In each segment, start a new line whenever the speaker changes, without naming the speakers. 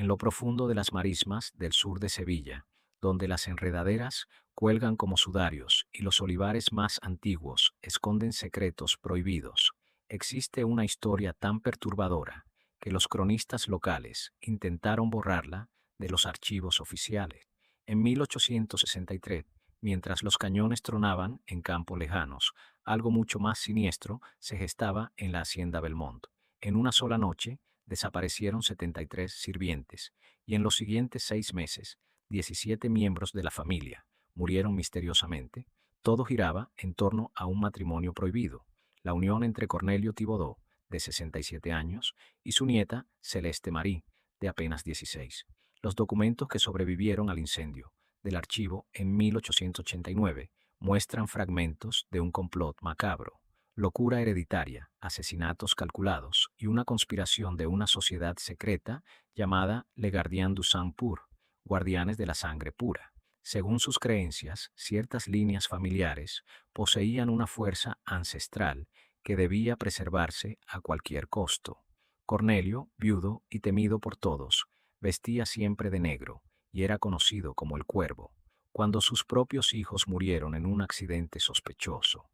en lo profundo de las marismas del sur de Sevilla, donde las enredaderas cuelgan como sudarios y los olivares más antiguos esconden secretos prohibidos, existe una historia tan perturbadora que los cronistas locales intentaron borrarla de los archivos oficiales. En 1863, mientras los cañones tronaban en campos lejanos, algo mucho más siniestro se gestaba en la hacienda Belmont. En una sola noche desaparecieron 73 sirvientes y en los siguientes 6 meses, 17 miembros de la familia murieron misteriosamente. Todo giraba en torno a un matrimonio prohibido, la unión entre Cornelio Thibodeau, de 67 años, y su nieta Celeste Marie, de apenas 16. Los documentos que sobrevivieron al incendio del archivo en 1889 muestran fragmentos de un complot macabro, locura hereditaria, asesinatos calculados y una conspiración de una sociedad secreta llamada Les Gardiens du Sang Pur, guardianes de la sangre pura. Según sus creencias, ciertas líneas familiares poseían una fuerza ancestral que debía preservarse a cualquier costo. Cornelio, viudo y temido por todos, vestía siempre de negro y era conocido como el Cuervo, cuando sus propios hijos murieron en un accidente sospechoso.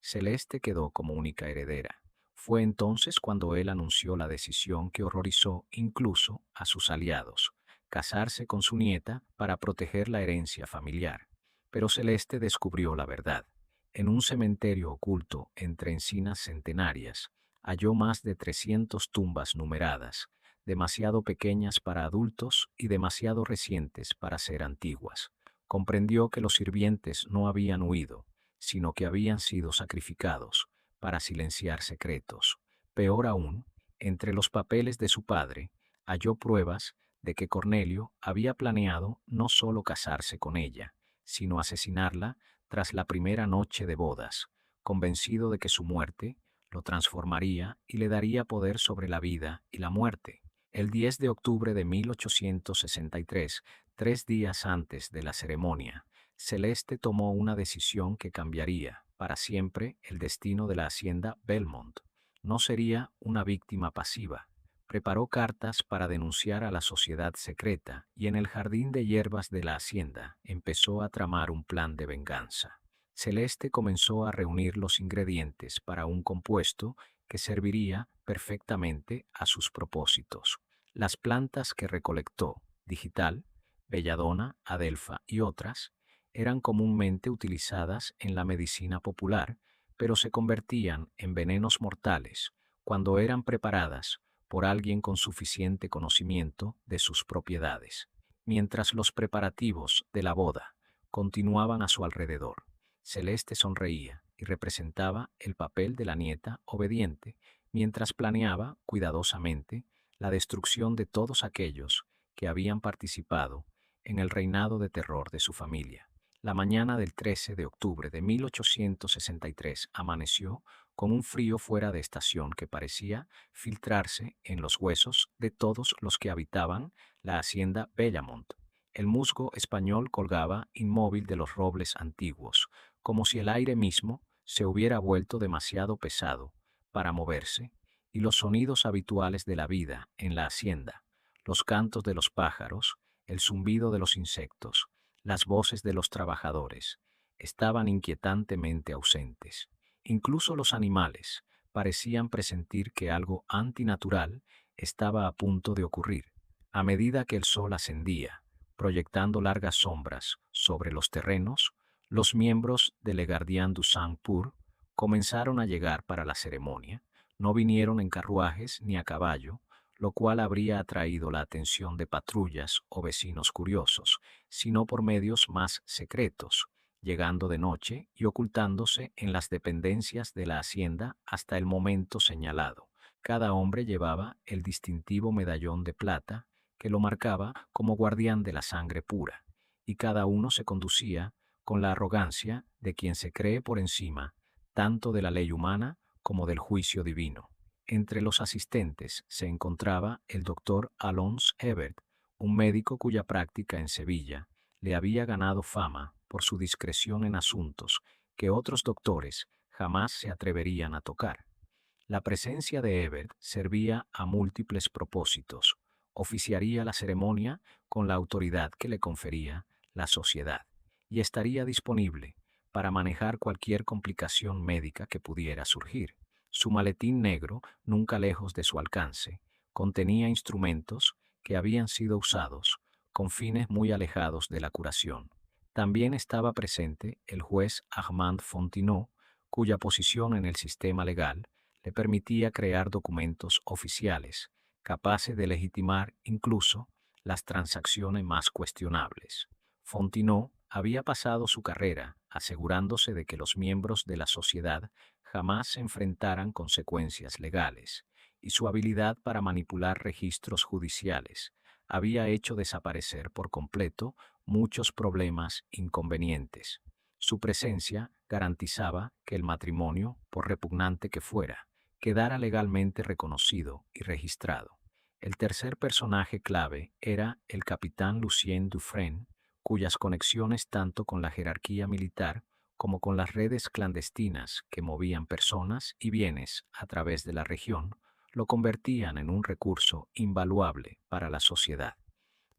Celeste quedó como única heredera. Fue entonces cuando él anunció la decisión que horrorizó incluso a sus aliados: casarse con su nieta para proteger la herencia familiar. Pero Celeste descubrió la verdad. En un cementerio oculto entre encinas centenarias, halló más de 300 tumbas numeradas, demasiado pequeñas para adultos y demasiado recientes para ser antiguas. Comprendió que los sirvientes no habían huido, sino que habían sido sacrificados para silenciar secretos. Peor aún, entre los papeles de su padre, halló pruebas de que Cornelio había planeado no solo casarse con ella, sino asesinarla tras la primera noche de bodas, convencido de que su muerte lo transformaría y le daría poder sobre la vida y la muerte. El 10 de octubre de 1863, 3 días antes de la ceremonia, Celeste tomó una decisión que cambiaría para siempre el destino de la hacienda Belmont. No sería una víctima pasiva. Preparó cartas para denunciar a la sociedad secreta y en el jardín de hierbas de la hacienda empezó a tramar un plan de venganza. Celeste comenzó a reunir los ingredientes para un compuesto que serviría perfectamente a sus propósitos. Las plantas que recolectó, digital, belladona, adelfa y otras, eran comúnmente utilizadas en la medicina popular, pero se convertían en venenos mortales cuando eran preparadas por alguien con suficiente conocimiento de sus propiedades. Mientras los preparativos de la boda continuaban a su alrededor, Celeste sonreía y representaba el papel de la nieta obediente, mientras planeaba cuidadosamente la destrucción de todos aquellos que habían participado en el reinado de terror de su familia. La mañana del 13 de octubre de 1863 amaneció con un frío fuera de estación que parecía filtrarse en los huesos de todos los que habitaban la hacienda Bellamont. El musgo español colgaba inmóvil de los robles antiguos, como si el aire mismo se hubiera vuelto demasiado pesado para moverse, y los sonidos habituales de la vida en la hacienda, los cantos de los pájaros, el zumbido de los insectos, las voces de los trabajadores, estaban inquietantemente ausentes. Incluso los animales parecían presentir que algo antinatural estaba a punto de ocurrir. A medida que el sol ascendía, proyectando largas sombras sobre los terrenos, los miembros de Les Gardiens du Sang Pur comenzaron a llegar para la ceremonia. No vinieron en carruajes ni a caballo, lo cual habría atraído la atención de patrullas o vecinos curiosos, sino por medios más secretos, llegando de noche y ocultándose en las dependencias de la hacienda hasta el momento señalado. Cada hombre llevaba el distintivo medallón de plata que lo marcaba como guardián de la sangre pura, y cada uno se conducía con la arrogancia de quien se cree por encima tanto de la ley humana como del juicio divino. Entre los asistentes se encontraba el doctor Alphonse Hebert, un médico cuya práctica en Sevilla le había ganado fama por su discreción en asuntos que otros doctores jamás se atreverían a tocar. La presencia de Hebert servía a múltiples propósitos. oficiaría la ceremonia con la autoridad que le confería la sociedad y estaría disponible para manejar cualquier complicación médica que pudiera surgir. Su maletín negro, nunca lejos de su alcance, contenía instrumentos que habían sido usados con fines muy alejados de la curación. También estaba presente el juez Armand Fontenot, cuya posición en el sistema legal le permitía crear documentos oficiales capaces de legitimar incluso las transacciones más cuestionables. Fontenot había pasado su carrera asegurándose de que los miembros de la sociedad jamás se enfrentaran consecuencias legales, y su habilidad para manipular registros judiciales había hecho desaparecer por completo muchos problemas inconvenientes. Su presencia garantizaba que el matrimonio, por repugnante que fuera, quedara legalmente reconocido y registrado. El tercer personaje clave era el capitán Lucien Dufresne, cuyas conexiones tanto con la jerarquía militar como con las redes clandestinas que movían personas y bienes a través de la región, lo convertían en un recurso invaluable para la sociedad.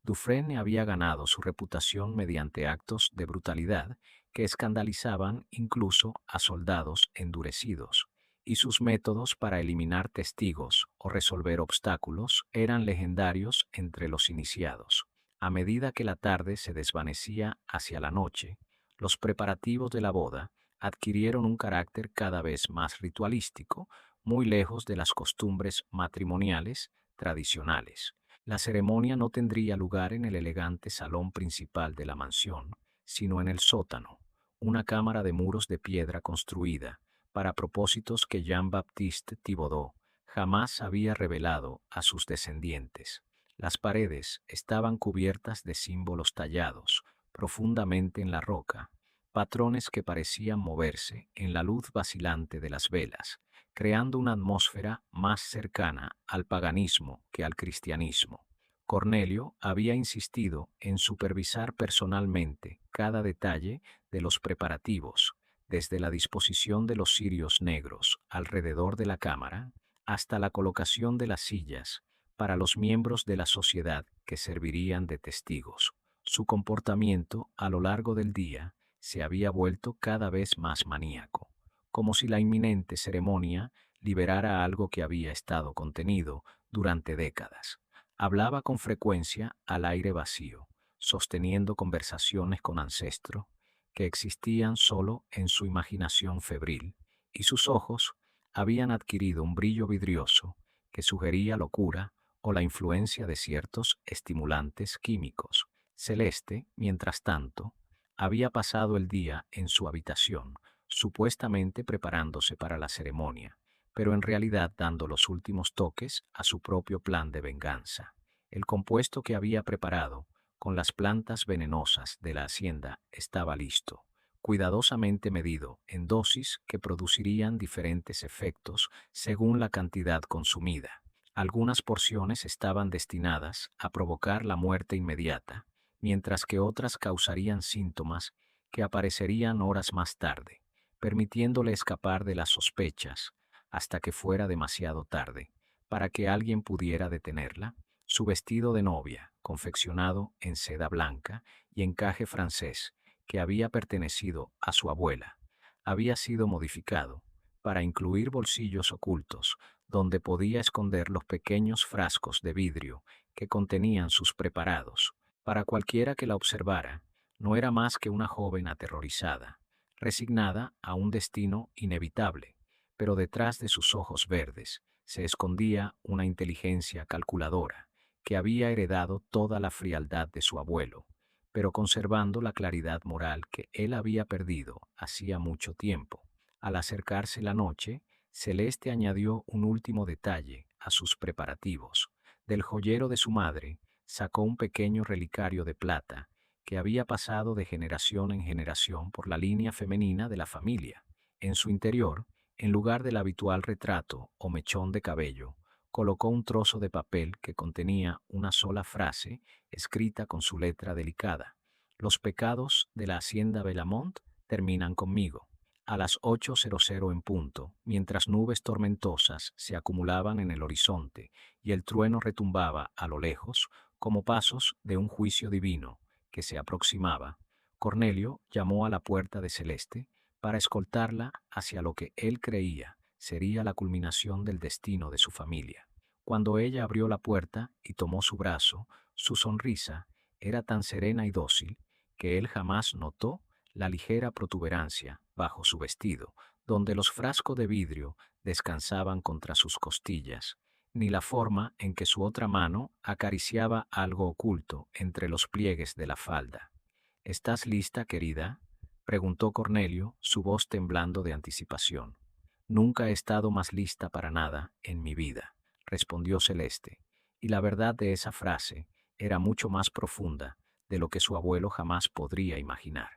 Dufresne había ganado su reputación mediante actos de brutalidad que escandalizaban incluso a soldados endurecidos, y sus métodos para eliminar testigos o resolver obstáculos eran legendarios entre los iniciados. A medida que la tarde se desvanecía hacia la noche, los preparativos de la boda adquirieron un carácter cada vez más ritualístico, muy lejos de las costumbres matrimoniales tradicionales. La ceremonia no tendría lugar en el elegante salón principal de la mansión, sino en el sótano, una cámara de muros de piedra construida para propósitos que Jean-Baptiste Thibaudot jamás había revelado a sus descendientes. Las paredes estaban cubiertas de símbolos tallados profundamente en la roca, patrones que parecían moverse en la luz vacilante de las velas, creando una atmósfera más cercana al paganismo que al cristianismo. Cornelio había insistido en supervisar personalmente cada detalle de los preparativos, desde la disposición de los cirios negros alrededor de la cámara hasta la colocación de las sillas para los miembros de la sociedad que servirían de testigos. Su comportamiento a lo largo del día se había vuelto cada vez más maníaco, como si la inminente ceremonia liberara algo que había estado contenido durante décadas. Hablaba con frecuencia al aire vacío, sosteniendo conversaciones con ancestros que existían solo en su imaginación febril, y sus ojos habían adquirido un brillo vidrioso que sugería locura o la influencia de ciertos estimulantes químicos. Celeste, mientras tanto, había pasado el día en su habitación, supuestamente preparándose para la ceremonia, pero en realidad dando los últimos toques a su propio plan de venganza. El compuesto que había preparado con las plantas venenosas de la hacienda estaba listo, cuidadosamente medido en dosis que producirían diferentes efectos según la cantidad consumida. Algunas porciones estaban destinadas a provocar la muerte inmediata, mientras que otras causarían síntomas que aparecerían horas más tarde, permitiéndole escapar de las sospechas hasta que fuera demasiado tarde, para que alguien pudiera detenerla. Su vestido de novia, confeccionado en seda blanca y encaje francés, que había pertenecido a su abuela, había sido modificado para incluir bolsillos ocultos donde podía esconder los pequeños frascos de vidrio que contenían sus preparados. Para cualquiera que la observara, no era más que una joven aterrorizada, resignada a un destino inevitable, pero detrás de sus ojos verdes se escondía una inteligencia calculadora que había heredado toda la frialdad de su abuelo, pero conservando la claridad moral que él había perdido hacía mucho tiempo. Al acercarse la noche, Celeste añadió un último detalle a sus preparativos. Del joyero de su madre, sacó un pequeño relicario de plata que había pasado de generación en generación por la línea femenina de la familia. En su interior, en lugar del habitual retrato o mechón de cabello, colocó un trozo de papel que contenía una sola frase escrita con su letra delicada: «Los pecados de la hacienda Belamont terminan conmigo». A las 8:00 en punto, mientras nubes tormentosas se acumulaban en el horizonte y el trueno retumbaba a lo lejos como pasos de un juicio divino que se aproximaba, Cornelio llamó a la puerta de Celeste para escoltarla hacia lo que él creía sería la culminación del destino de su familia. Cuando ella abrió la puerta y tomó su brazo, su sonrisa era tan serena y dócil que él jamás notó la ligera protuberancia bajo su vestido, donde los frascos de vidrio descansaban contra sus costillas, ni la forma en que su otra mano acariciaba algo oculto entre los pliegues de la falda. ¿Estás lista, querida?, preguntó Cornelio, su voz temblando de anticipación. Nunca he estado más lista para nada en mi vida, respondió Celeste, y la verdad de esa frase era mucho más profunda de lo que su abuelo jamás podría imaginar.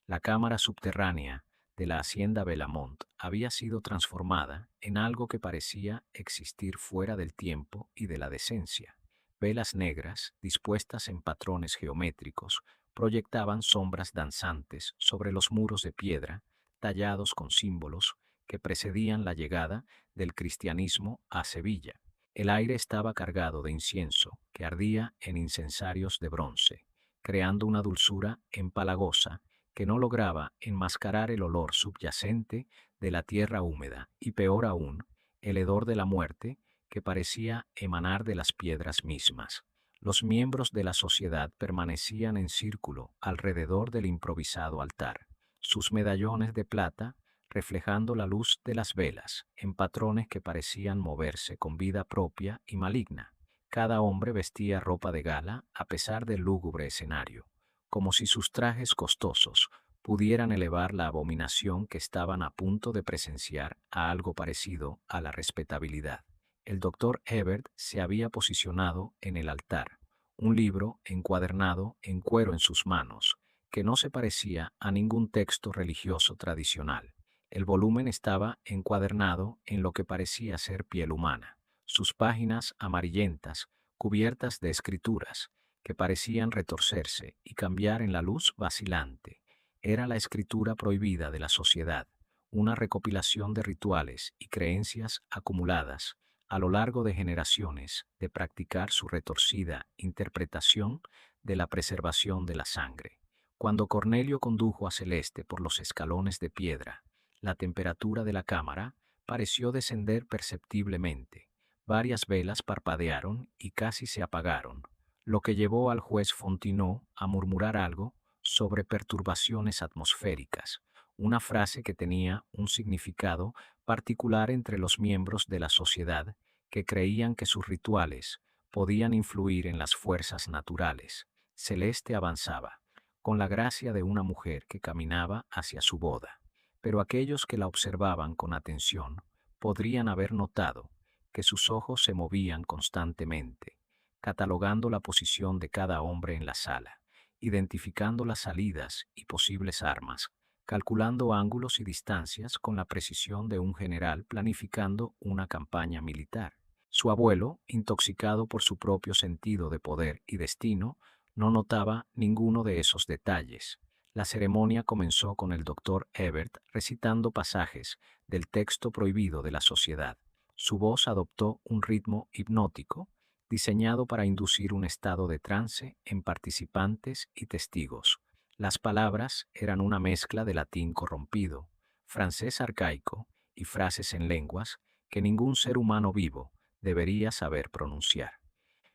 La cámara subterránea de la hacienda Belamont había sido transformada en algo que parecía existir fuera del tiempo y de la decencia. Velas negras, dispuestas en patrones geométricos, proyectaban sombras danzantes sobre los muros de piedra, tallados con símbolos que precedían la llegada del cristianismo a Sevilla. El aire estaba cargado de incienso que ardía en incensarios de bronce, creando una dulzura empalagosa que no lograba enmascarar el olor subyacente de la tierra húmeda y, peor aún, el hedor de la muerte que parecía emanar de las piedras mismas. Los miembros de la sociedad permanecían en círculo alrededor del improvisado altar, sus medallones de plata reflejando la luz de las velas en patrones que parecían moverse con vida propia y maligna. Cada hombre vestía ropa de gala a pesar del lúgubre escenario, como si sus trajes costosos pudieran elevar la abominación que estaban a punto de presenciar a algo parecido a la respetabilidad. El doctor Ebert se había posicionado en el altar, un libro encuadernado en cuero en sus manos, que no se parecía a ningún texto religioso tradicional. El volumen estaba encuadernado en lo que parecía ser piel humana, sus páginas amarillentas, cubiertas de escrituras, que parecían retorcerse y cambiar en la luz vacilante. Era la escritura prohibida de la sociedad, una recopilación de rituales y creencias acumuladas a lo largo de generaciones de practicar su retorcida interpretación de la preservación de la sangre. Cuando Cornelio condujo a Celeste por los escalones de piedra, la temperatura de la cámara pareció descender perceptiblemente. Varias velas parpadearon y casi se apagaron, lo que llevó al juez Fontenot a murmurar algo sobre perturbaciones atmosféricas, una frase que tenía un significado particular entre los miembros de la sociedad que creían que sus rituales podían influir en las fuerzas naturales. Celeste avanzaba, con la gracia de una mujer que caminaba hacia su boda, pero aquellos que la observaban con atención podrían haber notado que sus ojos se movían constantemente, catalogando la posición de cada hombre en la sala, identificando las salidas y posibles armas, calculando ángulos y distancias con la precisión de un general planificando una campaña militar. Su abuelo, intoxicado por su propio sentido de poder y destino, no notaba ninguno de esos detalles. La ceremonia comenzó con el doctor Ebert recitando pasajes del texto prohibido de la sociedad. Su voz adoptó un ritmo hipnótico, diseñado para inducir un estado de trance en participantes y testigos. Las palabras eran una mezcla de latín corrompido, francés arcaico y frases en lenguas que ningún ser humano vivo debería saber pronunciar.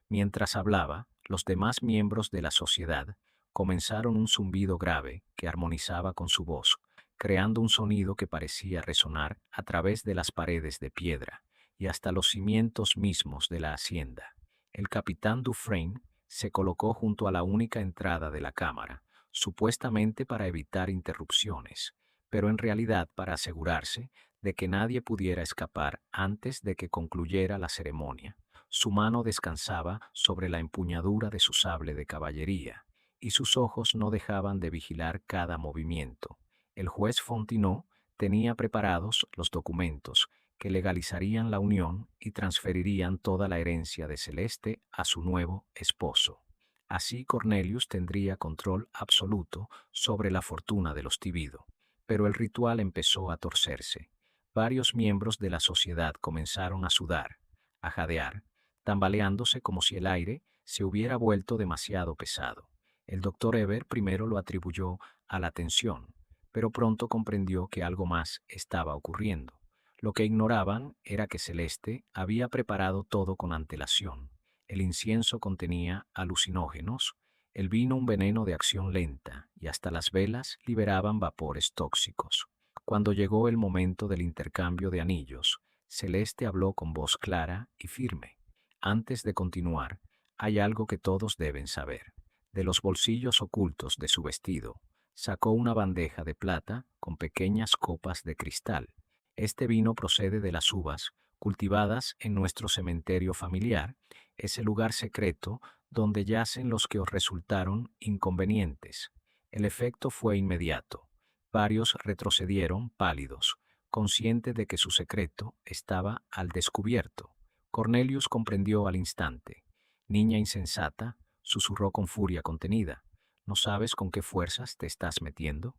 Mientras hablaba, los demás miembros de la sociedad comenzaron un zumbido grave que armonizaba con su voz, creando un sonido que parecía resonar a través de las paredes de piedra y hasta los cimientos mismos de la hacienda. El capitán Dufresne se colocó junto a la única entrada de la cámara, supuestamente para evitar interrupciones, pero en realidad para asegurarse de que nadie pudiera escapar antes de que concluyera la ceremonia. Su mano descansaba sobre la empuñadura de su sable de caballería, y sus ojos no dejaban de vigilar cada movimiento. El juez Fontenot tenía preparados los documentos que legalizarían la unión y transferirían toda la herencia de Celeste a su nuevo esposo. Así Cornelius tendría control absoluto sobre la fortuna de los Tibido. Pero el ritual empezó a torcerse. Varios miembros de la sociedad comenzaron a sudar, a jadear, tambaleándose como si el aire se hubiera vuelto demasiado pesado. El doctor Eber primero lo atribuyó a la tensión, pero pronto comprendió que algo más estaba ocurriendo. Lo que ignoraban era que Celeste había preparado todo con antelación. El incienso contenía alucinógenos, el vino un veneno de acción lenta, y hasta las velas liberaban vapores tóxicos. Cuando llegó el momento del intercambio de anillos, Celeste habló con voz clara y firme. Antes de continuar, hay algo que todos deben saber. De los bolsillos ocultos de su vestido, sacó una bandeja de plata con pequeñas copas de cristal. Este vino procede de las uvas cultivadas en nuestro cementerio familiar, ese lugar secreto donde yacen los que os resultaron inconvenientes. El efecto fue inmediato. Varios retrocedieron pálidos, conscientes de que su secreto estaba al descubierto. Cornelius comprendió al instante. Niña insensata, susurró con furia contenida. ¿No sabes con qué fuerzas te estás metiendo?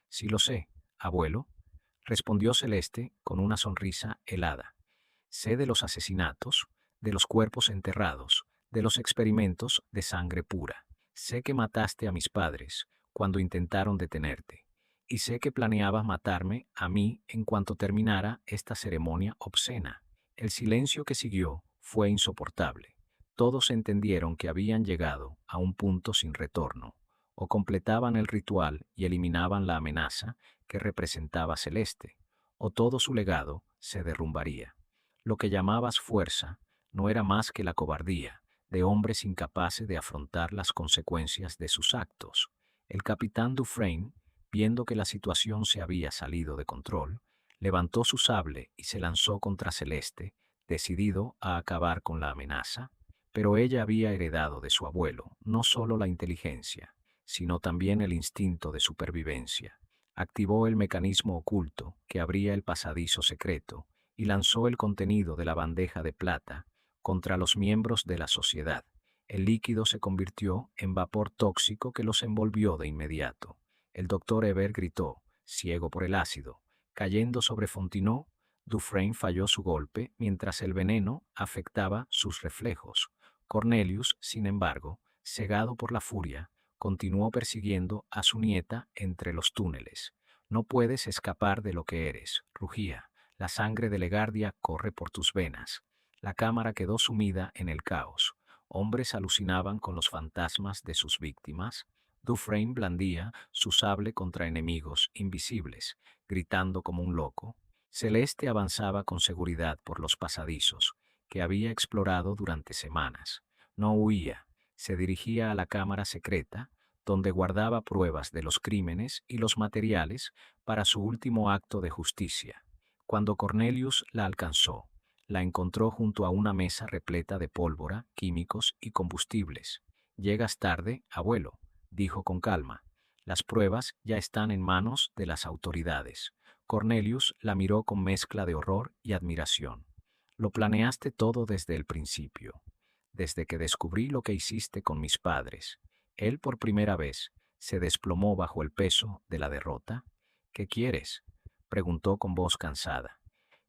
Sí lo sé, abuelo, respondió Celeste con una sonrisa helada. Sé de los asesinatos, de los cuerpos enterrados, de los experimentos de sangre pura. Sé que mataste a mis padres cuando intentaron detenerte, y sé que planeabas matarme a mí en cuanto terminara esta ceremonia obscena. El silencio que siguió fue insoportable. Todos entendieron que habían llegado a un punto sin retorno. O completaban el ritual y eliminaban la amenaza que representaba Celeste, o todo su legado se derrumbaría. Lo que llamabas fuerza no era más que la cobardía de hombres incapaces de afrontar las consecuencias de sus actos. El capitán Dufresne, viendo que la situación se había salido de control, levantó su sable y se lanzó contra Celeste, decidido a acabar con la amenaza. Pero ella había heredado de su abuelo no solo la inteligencia, sino también el instinto de supervivencia. Activó el mecanismo oculto que abría el pasadizo secreto y lanzó el contenido de la bandeja de plata contra los miembros de la sociedad. El líquido se convirtió en vapor tóxico que los envolvió de inmediato. El doctor Eber gritó, ciego por el ácido. Cayendo sobre Fontenot, Dufresne falló su golpe mientras el veneno afectaba sus reflejos. Cornelius, sin embargo, cegado por la furia, continuó persiguiendo a su nieta entre los túneles. No puedes escapar de lo que eres, rugía. La sangre de Legardia corre por tus venas. La cámara quedó sumida en el caos. Hombres alucinaban con los fantasmas de sus víctimas. Dufresne blandía su sable contra enemigos invisibles, gritando como un loco. Celeste avanzaba con seguridad por los pasadizos que había explorado durante semanas. No huía, se dirigía a la cámara secreta, donde guardaba pruebas de los crímenes y los materiales para su último acto de justicia. Cuando Cornelius la alcanzó, la encontró junto a una mesa repleta de pólvora, químicos y combustibles. «Llegas tarde, abuelo», dijo con calma. «Las pruebas ya están en manos de las autoridades». Cornelius la miró con mezcla de horror y admiración. «Lo planeaste todo desde el principio, desde que descubrí lo que hiciste con mis padres». Él por primera vez se desplomó bajo el peso de la derrota. «¿Qué quieres?», preguntó con voz cansada.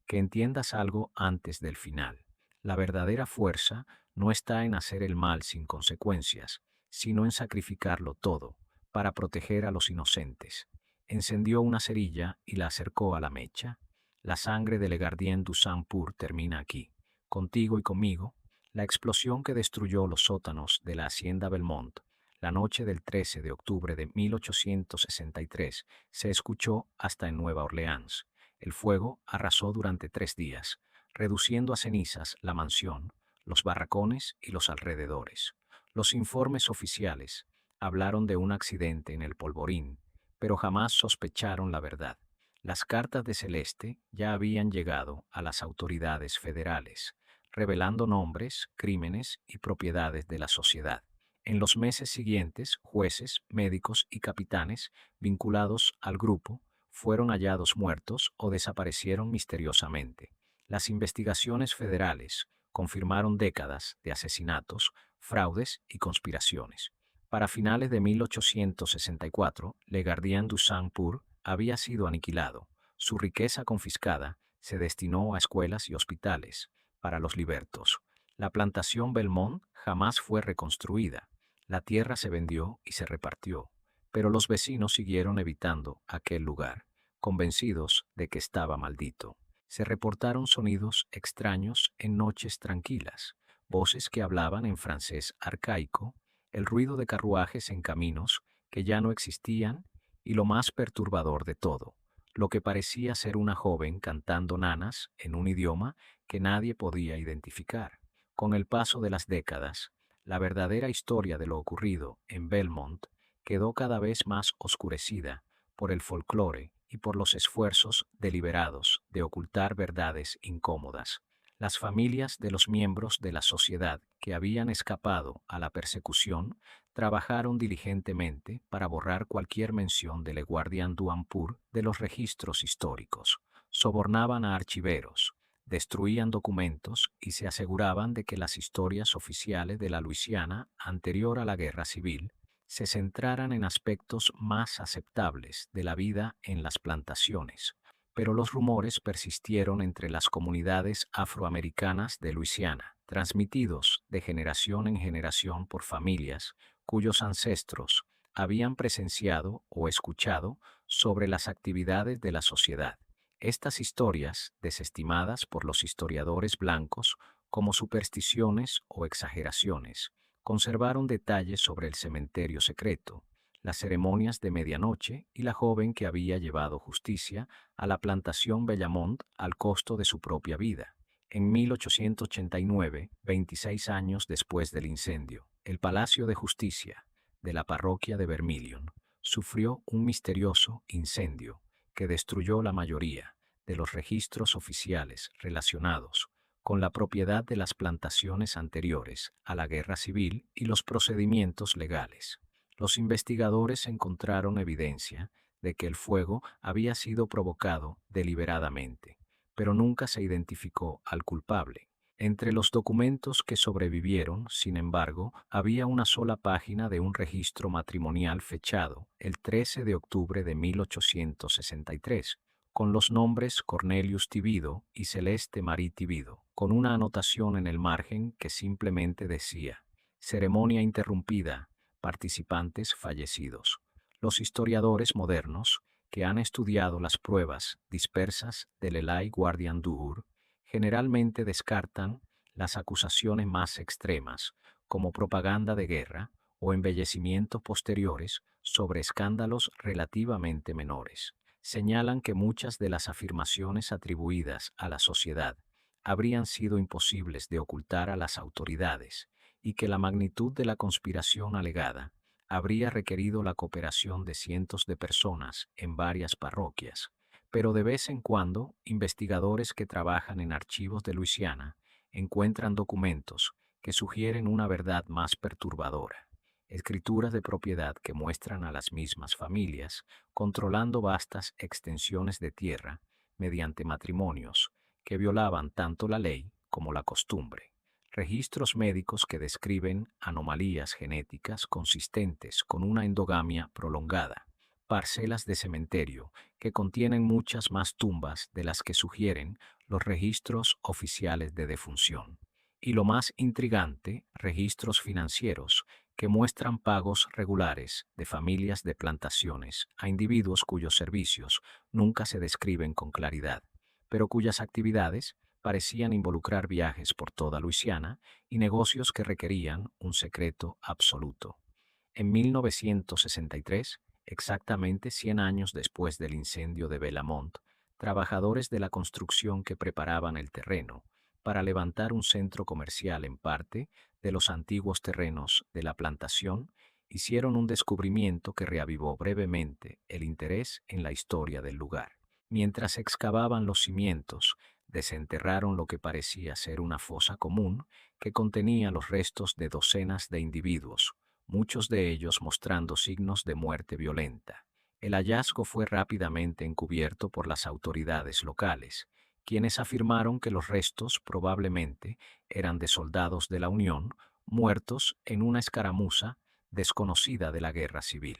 «Que entiendas algo antes del final. La verdadera fuerza no está en hacer el mal sin consecuencias, sino en sacrificarlo todo para proteger a los inocentes». Encendió una cerilla y la acercó a la mecha. «La sangre de Legardien du Sang-Pur termina aquí, contigo y conmigo». La explosión que destruyó los sótanos de la hacienda Belmont la noche del 13 de octubre de 1863 se escuchó hasta en Nueva Orleans. El fuego arrasó durante 3 días, reduciendo a cenizas la mansión, los barracones y los alrededores. Los informes oficiales hablaron de un accidente en el polvorín, pero jamás sospecharon la verdad. Las cartas de Celeste ya habían llegado a las autoridades federales, revelando nombres, crímenes y propiedades de la sociedad. En los meses siguientes, jueces, médicos y capitanes vinculados al grupo fueron hallados muertos o desaparecieron misteriosamente. Las investigaciones federales confirmaron décadas de asesinatos, fraudes y conspiraciones. Para finales de 1864, Legardien du Sang-Pur había sido aniquilado. Su riqueza confiscada se destinó a escuelas y hospitales para los libertos. La plantación Belmont jamás fue reconstruida. La tierra se vendió y se repartió, pero los vecinos siguieron evitando aquel lugar, convencidos de que estaba maldito. Se reportaron sonidos extraños en noches tranquilas, voces que hablaban en francés arcaico, el ruido de carruajes en caminos que ya no existían y lo más perturbador de todo, lo que parecía ser una joven cantando nanas en un idioma que nadie podía identificar. Con el paso de las décadas, la verdadera historia de lo ocurrido en Belmont quedó cada vez más oscurecida por el folclore y por los esfuerzos deliberados de ocultar verdades incómodas. Las familias de los miembros de la sociedad que habían escapado a la persecución trabajaron diligentemente para borrar cualquier mención de Le Guardian du Ampur de los registros históricos. Sobornaban a archiveros, destruían documentos y se aseguraban de que las historias oficiales de la Luisiana anterior a la Guerra Civil se centraran en aspectos más aceptables de la vida en las plantaciones. Pero los rumores persistieron entre las comunidades afroamericanas de Luisiana, transmitidos de generación en generación por familias cuyos ancestros habían presenciado o escuchado sobre las actividades de la sociedad. Estas historias, desestimadas por los historiadores blancos como supersticiones o exageraciones, conservaron detalles sobre el cementerio secreto, las ceremonias de medianoche y la joven que había llevado justicia a la plantación Bellamont al costo de su propia vida. En 1889, 26 años después del incendio, el Palacio de Justicia de la parroquia de Vermilion sufrió un misterioso incendio que destruyó la mayoría de los registros oficiales relacionados con la propiedad de las plantaciones anteriores a la Guerra Civil y los procedimientos legales. Los investigadores encontraron evidencia de que el fuego había sido provocado deliberadamente, pero nunca se identificó al culpable. Entre los documentos que sobrevivieron, sin embargo, había una sola página de un registro matrimonial fechado el 13 de octubre de 1863, con los nombres Cornelius Tibido y Celeste Marie Tibido, con una anotación en el margen que simplemente decía: ceremonia interrumpida, participantes fallecidos. Los historiadores modernos, que han estudiado las pruebas dispersas del Elai Guardian d'Ur, generalmente descartan las acusaciones más extremas, como propaganda de guerra o embellecimiento posteriores sobre escándalos relativamente menores. Señalan que muchas de las afirmaciones atribuidas a la sociedad habrían sido imposibles de ocultar a las autoridades y que la magnitud de la conspiración alegada habría requerido la cooperación de cientos de personas en varias parroquias. Pero de vez en cuando, investigadores que trabajan en archivos de Luisiana encuentran documentos que sugieren una verdad más perturbadora. Escrituras de propiedad que muestran a las mismas familias controlando vastas extensiones de tierra mediante matrimonios que violaban tanto la ley como la costumbre. Registros médicos que describen anomalías genéticas consistentes con una endogamia prolongada. Parcelas de cementerio que contienen muchas más tumbas de las que sugieren los registros oficiales de defunción. Y lo más intrigante, registros financieros que muestran pagos regulares de familias de plantaciones a individuos cuyos servicios nunca se describen con claridad, pero cuyas actividades parecían involucrar viajes por toda Luisiana y negocios que requerían un secreto absoluto. En 1963, exactamente 100 años después del incendio de Bellamont, trabajadores de la construcción que preparaban el terreno para levantar un centro comercial en parte de los antiguos terrenos de la plantación hicieron un descubrimiento que reavivó brevemente el interés en la historia del lugar. Mientras excavaban los cimientos, desenterraron lo que parecía ser una fosa común que contenía los restos de docenas de individuos, muchos de ellos mostrando signos de muerte violenta. El hallazgo fue rápidamente encubierto por las autoridades locales, quienes afirmaron que los restos probablemente eran de soldados de la Unión muertos en una escaramuza desconocida de la Guerra Civil.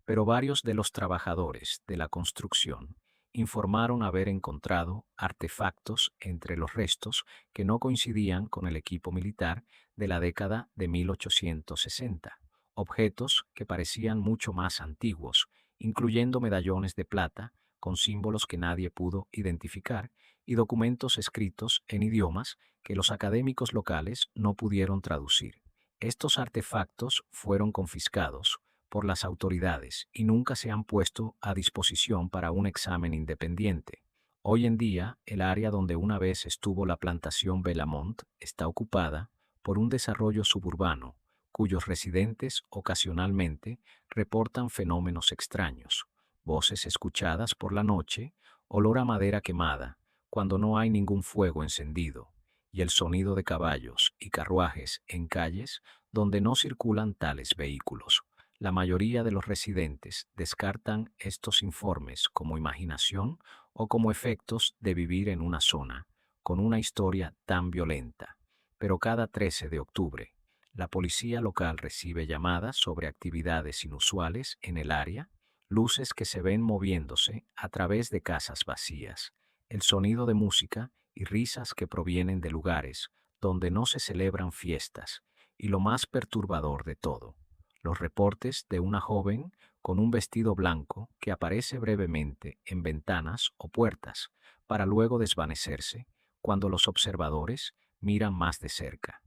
pero varios de los trabajadores de la construcción informaron haber encontrado artefactos entre los restos que no coincidían con el equipo militar de la década de 1860, objetos que parecían mucho más antiguos, incluyendo medallones de plata con símbolos que nadie pudo identificar y documentos escritos en idiomas que los académicos locales no pudieron traducir. Estos artefactos fueron confiscados por las autoridades y nunca se han puesto a disposición para un examen independiente. Hoy en día, el área donde una vez estuvo la plantación Belamont está ocupada por un desarrollo suburbano, cuyos residentes ocasionalmente reportan fenómenos extraños, voces escuchadas por la noche, olor a madera quemada, cuando no hay ningún fuego encendido, y el sonido de caballos y carruajes en calles donde no circulan tales vehículos. La mayoría de los residentes descartan estos informes como imaginación o como efectos de vivir en una zona con una historia tan violenta. Pero cada 13 de octubre, la policía local recibe llamadas sobre actividades inusuales en el área, luces que se ven moviéndose a través de casas vacías, el sonido de música y risas que provienen de lugares donde no se celebran fiestas, y lo más perturbador de todo, los reportes de una joven con un vestido blanco que aparece brevemente en ventanas o puertas para luego desvanecerse cuando los observadores miran más de cerca.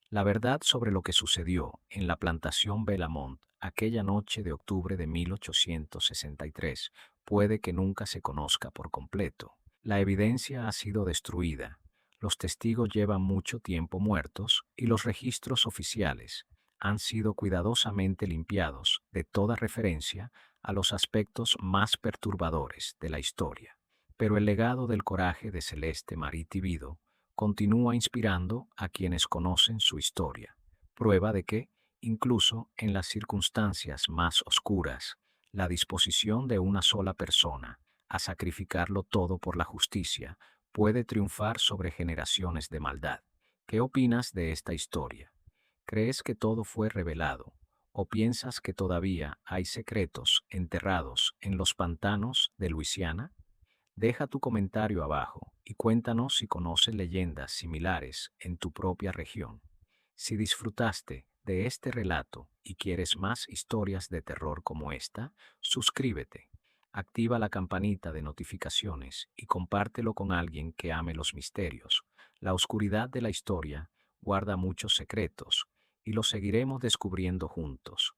La verdad sobre lo que sucedió en la plantación Belamont aquella noche de octubre de 1863 puede que nunca se conozca por completo. La evidencia ha sido destruida, los testigos llevan mucho tiempo muertos y los registros oficiales han sido cuidadosamente limpiados de toda referencia a los aspectos más perturbadores de la historia. Pero el legado del coraje de Celeste Marie Thibodeau continúa inspirando a quienes conocen su historia, prueba de que, incluso en las circunstancias más oscuras, la disposición de una sola persona a sacrificarlo todo por la justicia puede triunfar sobre generaciones de maldad. ¿Qué opinas de esta historia? ¿Crees que todo fue revelado? ¿O piensas que todavía hay secretos enterrados en los pantanos de Luisiana? Deja tu comentario abajo y cuéntanos si conoces leyendas similares en tu propia región. Si disfrutaste de este relato y quieres más historias de terror como esta, suscríbete, activa la campanita de notificaciones y compártelo con alguien que ame los misterios. La oscuridad de la historia guarda muchos secretos y los seguiremos descubriendo juntos.